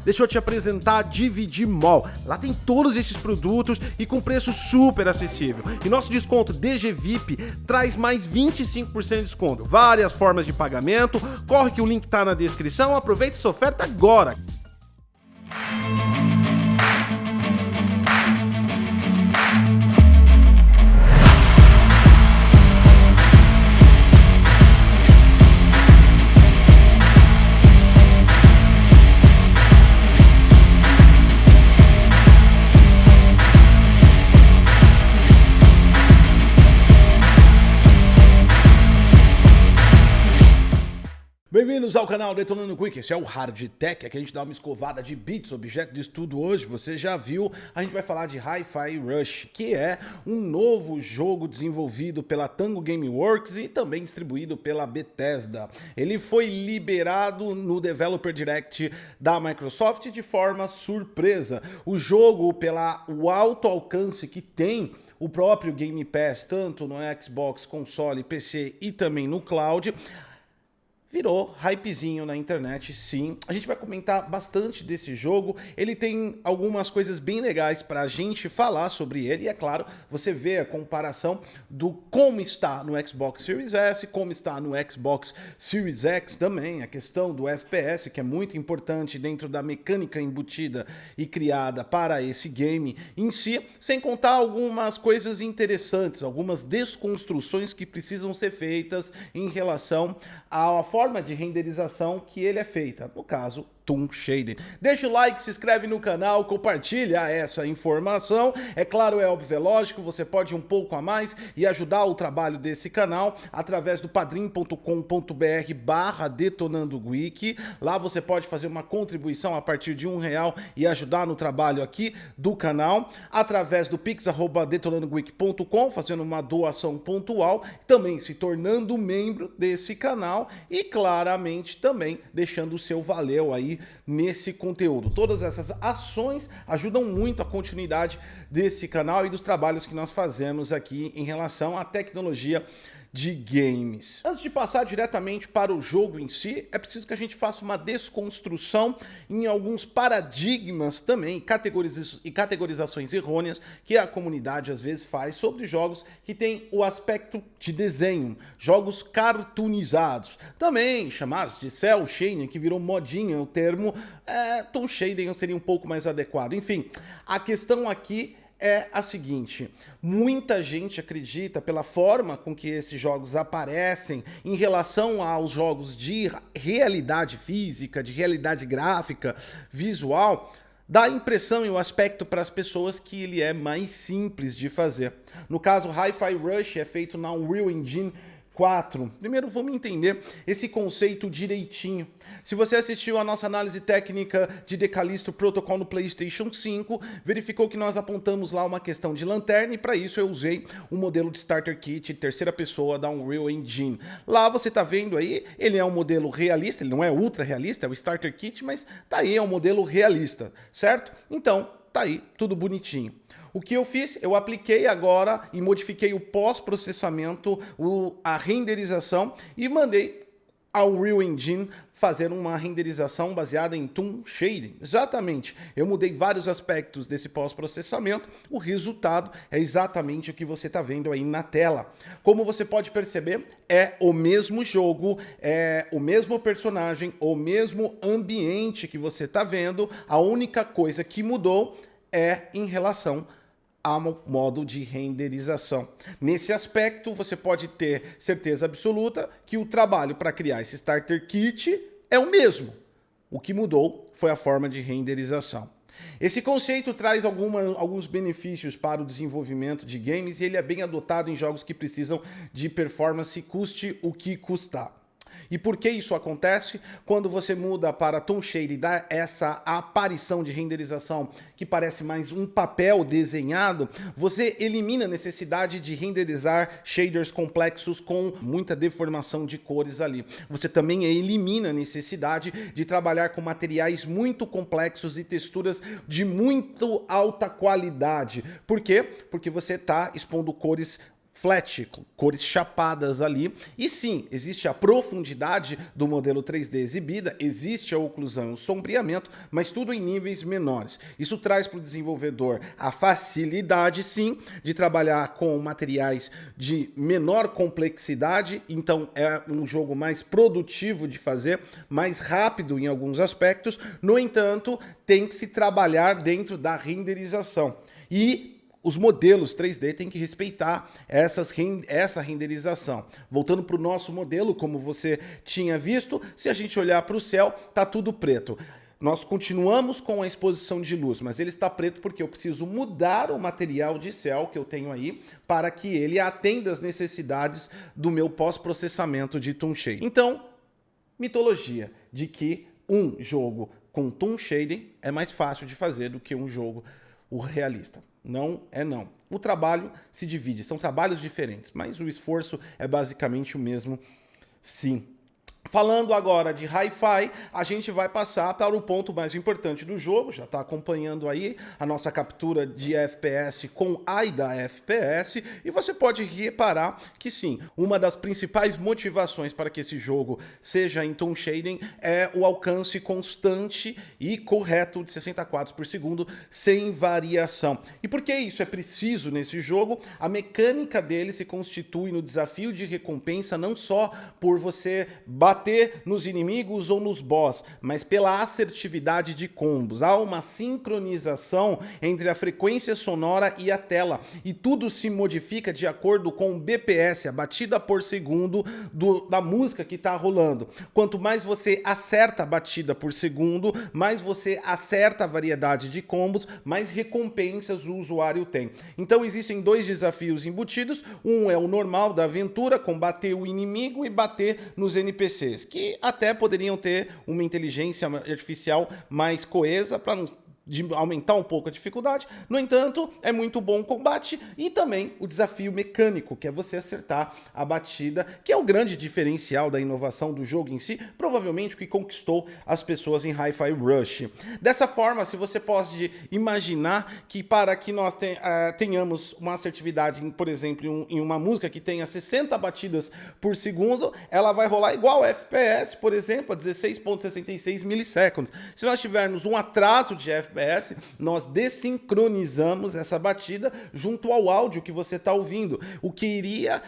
Deixa eu te apresentar a DVD Mall. Lá tem todos esses produtos e com preço super acessível. E nosso desconto DGVIP traz mais 25% de desconto. Várias formas de pagamento. Corre que o link tá na descrição. Aproveita essa oferta agora. Bem-vindos ao canal Detonando Quick, esse é o Hard Tech, aqui a gente dá uma escovada de bits, objeto de estudo hoje, você já viu, a gente vai falar de Hi-Fi Rush, que é um novo jogo desenvolvido pela Tango Gameworks e também distribuído pela Bethesda. Ele foi liberado no Developer Direct da Microsoft de forma surpresa. O jogo, pelo alto alcance que tem o próprio Game Pass, tanto no Xbox, console, PC e também no cloud, virou hypezinho na internet, sim. A gente vai comentar bastante desse jogo. Ele tem algumas coisas bem legais pra gente falar sobre ele. E é claro, você vê a comparação do como está no Xbox Series S, como está no Xbox Series X também. A questão do FPS, que é muito importante dentro da mecânica embutida e criada para esse game em si. Sem contar algumas coisas interessantes, algumas desconstruções que precisam ser feitas em relação à forma de renderização que ele é feita, no caso, Toon Shading. Deixa o like, se inscreve no canal, compartilha essa informação. É claro, é óbvio, é lógico, você pode ir um pouco a mais e ajudar o trabalho desse canal através do padrim.com.br/detonandogeek. Lá você pode fazer uma contribuição a partir de R$1 e ajudar no trabalho aqui do canal. Através do pix@detonandogeek.com, fazendo uma doação pontual, também se tornando membro desse canal e claramente também deixando o seu valeu aí nesse conteúdo. Todas essas ações ajudam muito a continuidade desse canal e dos trabalhos que nós fazemos aqui em relação à tecnologia de games. Antes de passar diretamente para o jogo em si, é preciso que a gente faça uma desconstrução em alguns paradigmas também, categorizações errôneas que a comunidade às vezes faz sobre jogos que tem o aspecto de desenho, jogos cartoonizados, também chamados de cel shading, que virou modinha, o termo Toon Shading seria um pouco mais adequado. Enfim, a questão aqui é a seguinte: muita gente acredita, pela forma com que esses jogos aparecem em relação aos jogos de realidade física, de realidade gráfica, visual, dá a impressão e o aspecto para as pessoas que ele é mais simples de fazer. No caso, Hi-Fi Rush é feito na Unreal Engine 4. Primeiro vamos entender esse conceito direitinho. Se você assistiu a nossa análise técnica de The Callisto Protocol no PlayStation 5, verificou que nós apontamos lá uma questão de lanterna e para isso eu usei um modelo de Starter Kit terceira pessoa da Unreal Engine. Lá você tá vendo aí, ele é um modelo realista, ele não é ultra realista, é o Starter Kit, mas tá aí, é um modelo realista, certo? Então, tá aí, tudo bonitinho. O que eu fiz? Eu apliquei agora e modifiquei o pós-processamento, a renderização e mandei ao Unreal Engine fazer uma renderização baseada em Toon Shading. Exatamente, eu mudei vários aspectos desse pós-processamento, o resultado é exatamente o que você está vendo aí na tela. Como você pode perceber, é o mesmo jogo, é o mesmo personagem, o mesmo ambiente que você está vendo, a única coisa que mudou é em relação ao modo de renderização. Nesse aspecto, você pode ter certeza absoluta que o trabalho para criar esse Starter Kit é o mesmo. O que mudou foi a forma de renderização. Esse conceito traz alguns benefícios para o desenvolvimento de games e ele é bem adotado em jogos que precisam de performance, custe o que custar. E por que isso acontece? Quando você muda para Toon Shading e dá essa aparição de renderização que parece mais um papel desenhado, você elimina a necessidade de renderizar shaders complexos com muita deformação de cores ali. Você também elimina a necessidade de trabalhar com materiais muito complexos e texturas de muito alta qualidade. Por quê? Porque você está expondo cores flat, cores chapadas ali. E sim, existe a profundidade do modelo 3D exibida, existe a oclusão e o sombreamento, mas tudo em níveis menores. Isso traz para o desenvolvedor a facilidade, sim, de trabalhar com materiais de menor complexidade, então é um jogo mais produtivo de fazer, mais rápido em alguns aspectos. No entanto, tem que se trabalhar dentro da renderização. E os modelos 3D têm que respeitar essa renderização. Voltando para o nosso modelo, como você tinha visto, se a gente olhar para o céu, tá tudo preto. Nós continuamos com a exposição de luz, mas ele está preto porque eu preciso mudar o material de céu que eu tenho aí para que ele atenda às necessidades do meu pós-processamento de toon shading. Então, mitologia de que um jogo com toon shading é mais fácil de fazer do que um jogo realista. Não é não. O trabalho se divide, são trabalhos diferentes, mas o esforço é basicamente o mesmo, sim. Falando agora de Hi-Fi, a gente vai passar para o ponto mais importante do jogo, já está acompanhando aí a nossa captura de FPS com AIDA FPS, e você pode reparar que sim, uma das principais motivações para que esse jogo seja em toon shading é o alcance constante e correto de 60 quadros por segundo, sem variação. E por que isso é preciso nesse jogo? A mecânica dele se constitui no desafio de recompensa não só por você bater nos inimigos ou nos boss, mas pela assertividade de combos. Há uma sincronização entre a frequência sonora e a tela, e tudo se modifica de acordo com o BPS, a batida por segundo da música que está rolando. Quanto mais você acerta a batida por segundo, mais você acerta a variedade de combos, mais recompensas o usuário tem. Então existem dois desafios embutidos, um é o normal da aventura, combater o inimigo e bater nos NPCs, que até poderiam ter uma inteligência artificial mais coesa para aumentar um pouco a dificuldade. No entanto, é muito bom o combate e também o desafio mecânico, que é você acertar a batida, que é o grande diferencial da inovação do jogo em si, provavelmente o que conquistou as pessoas em Hi-Fi Rush. Dessa forma, se você pode imaginar que para que nós tenhamos uma assertividade, por exemplo, em uma música que tenha 60 batidas por segundo, ela vai rolar igual FPS, por exemplo, a 16.66 milissegundos. Se nós tivermos um atraso de FPS, nós desincronizamos essa batida junto ao áudio que você está ouvindo, o que iria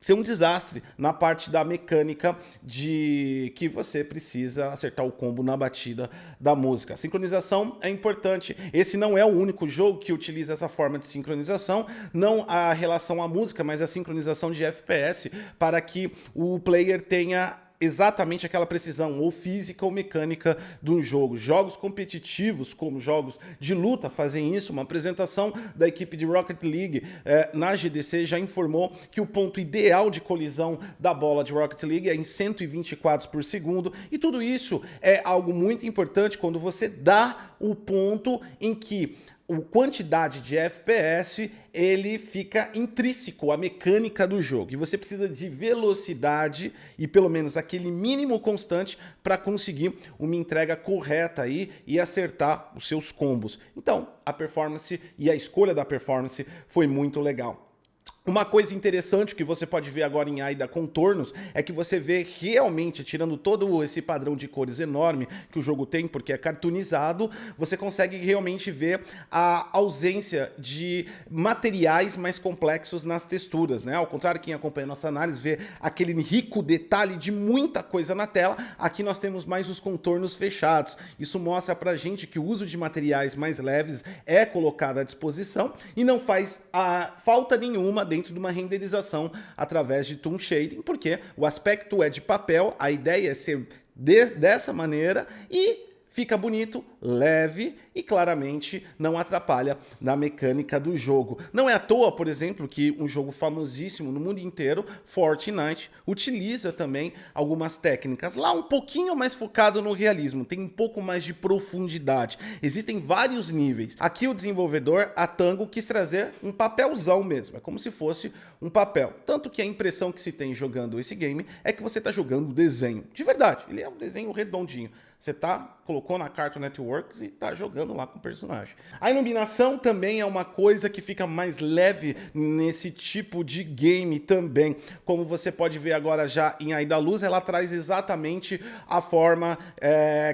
ser um desastre na parte da mecânica de que você precisa acertar o combo na batida da música. A sincronização é importante. Esse não é o único jogo que utiliza essa forma de sincronização, não a relação à música, mas a sincronização de FPS, para que o player tenha exatamente aquela precisão, ou física ou mecânica de um jogo. Jogos competitivos, como jogos de luta, fazem isso. Uma apresentação da equipe de Rocket League na GDC já informou que o ponto ideal de colisão da bola de Rocket League é em 120 quadros por segundo, e tudo isso é algo muito importante quando você dá o ponto em que a quantidade de FPS ele fica intrínseco à mecânica do jogo, e você precisa de velocidade e pelo menos aquele mínimo constante para conseguir uma entrega correta aí e acertar os seus combos. Então a performance e a escolha da performance foi muito legal. Uma coisa interessante que você pode ver agora em AIDA Contornos é que você vê realmente, tirando todo esse padrão de cores enorme que o jogo tem, porque é cartoonizado, você consegue realmente ver a ausência de materiais mais complexos nas texturas, né? Ao contrário, quem acompanha a nossa análise vê aquele rico detalhe de muita coisa na tela. Aqui nós temos mais os contornos fechados. Isso mostra pra gente que o uso de materiais mais leves é colocado à disposição e não faz falta nenhuma dentro de uma renderização através de toon shading, porque o aspecto é de papel, a ideia é ser dessa maneira e fica bonito, leve e claramente não atrapalha na mecânica do jogo. Não é à toa, por exemplo, que um jogo famosíssimo no mundo inteiro, Fortnite, utiliza também algumas técnicas lá um pouquinho mais focado no realismo, tem um pouco mais de profundidade. Existem vários níveis. Aqui o desenvolvedor, a Tango, quis trazer um papelzão mesmo, é como se fosse um papel. Tanto que a impressão que se tem jogando esse game é que você está jogando um desenho. De verdade, ele é um desenho redondinho. Você colocou na Cartoon Network e tá jogando lá com o personagem. A iluminação também é uma coisa que fica mais leve nesse tipo de game também. Como você pode ver agora já em Ai da Luz, ela traz exatamente a forma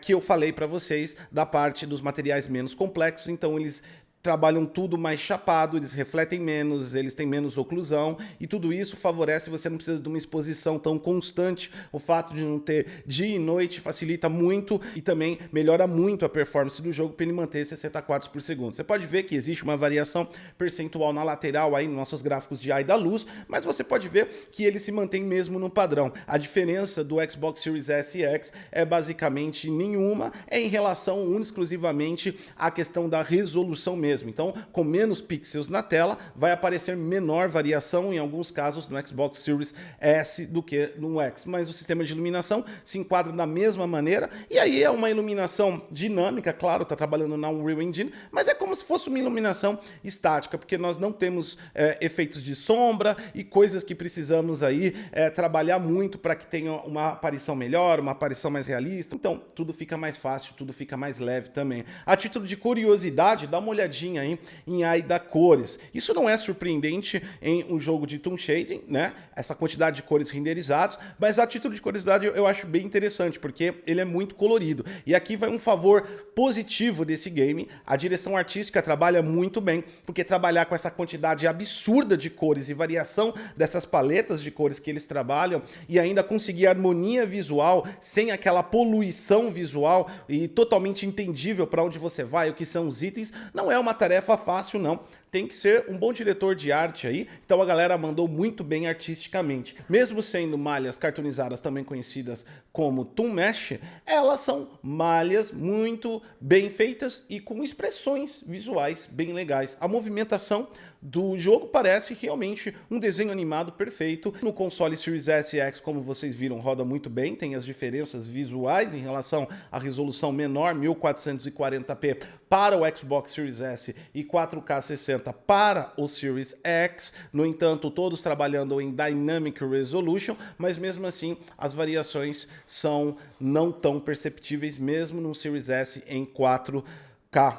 que eu falei para vocês da parte dos materiais menos complexos. Então eles trabalham tudo mais chapado, eles refletem menos, eles têm menos oclusão e tudo isso favorece, você não precisa de uma exposição tão constante. O fato de não ter dia e noite facilita muito e também melhora muito a performance do jogo para ele manter 60 quadros por segundo. Você pode ver que existe uma variação percentual na lateral aí nos nossos gráficos de Ai da Luz, mas você pode ver que ele se mantém mesmo no padrão. A diferença do Xbox Series S e X é basicamente nenhuma, é em relação exclusivamente à questão da resolução mesmo. Então, com menos pixels na tela, vai aparecer menor variação em alguns casos no Xbox Series S do que no X. Mas o sistema de iluminação se enquadra da mesma maneira. E aí é uma iluminação dinâmica, claro, está trabalhando na Unreal Engine, mas é como se fosse uma iluminação estática, porque nós não temos efeitos de sombra e coisas que precisamos aí trabalhar muito para que tenha uma aparição melhor, uma aparição mais realista. Então, tudo fica mais fácil, tudo fica mais leve também. A título de curiosidade, dá uma olhadinha aí em Ai da Cores. Isso não é surpreendente em um jogo de Toon Shading, né? Essa quantidade de cores renderizadas, mas a título de curiosidade eu acho bem interessante, porque ele é muito colorido. E aqui vai um favor positivo desse game, a direção artística trabalha muito bem, porque trabalhar com essa quantidade absurda de cores e variação dessas paletas de cores que eles trabalham e ainda conseguir harmonia visual sem aquela poluição visual e totalmente entendível para onde você vai, o que são os itens, não é uma tarefa fácil não. Tem que ser um bom diretor de arte aí, então a galera mandou muito bem artisticamente. Mesmo sendo malhas cartoonizadas também conhecidas como Toon Mesh, elas são malhas muito bem feitas e com expressões visuais bem legais. A movimentação do jogo parece realmente um desenho animado perfeito. No console Series S e X, como vocês viram, roda muito bem, tem as diferenças visuais em relação à resolução menor, 1440p para o Xbox Series S e 4K 60 para o Series X. No entanto, todos trabalhando em Dynamic Resolution, mas mesmo assim as variações são não tão perceptíveis mesmo no Series S em 4K.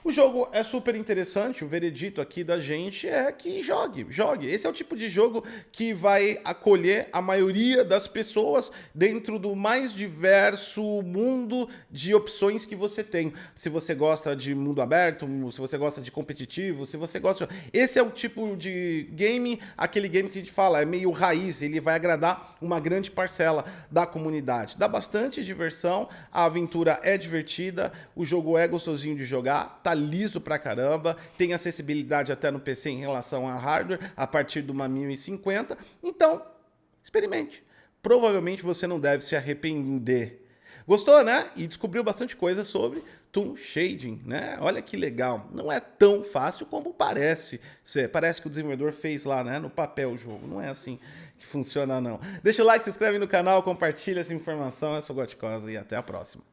O jogo é super interessante, o veredito aqui da gente é que jogue. Esse é o tipo de jogo que vai acolher a maioria das pessoas dentro do mais diverso mundo de opções que você tem. Se você gosta de mundo aberto, se você gosta de competitivo, se você gosta... Esse é o tipo de game, aquele game que a gente fala, é meio raiz, ele vai agradar uma grande parcela da comunidade. Dá bastante diversão, a aventura é divertida, o jogo é gostosinho de jogar, tá liso pra caramba, tem acessibilidade até no PC em relação a hardware, a partir de uma 1050, então experimente. Provavelmente você não deve se arrepender. Gostou, né? E descobriu bastante coisa sobre Toon Shading, né? Olha que legal. Não é tão fácil como parece. Parece que o desenvolvedor fez lá, né? No papel o jogo. Não é assim que funciona, não. Deixa o like, se inscreve no canal, compartilha essa informação. Eu sou o Gotikosa e até a próxima.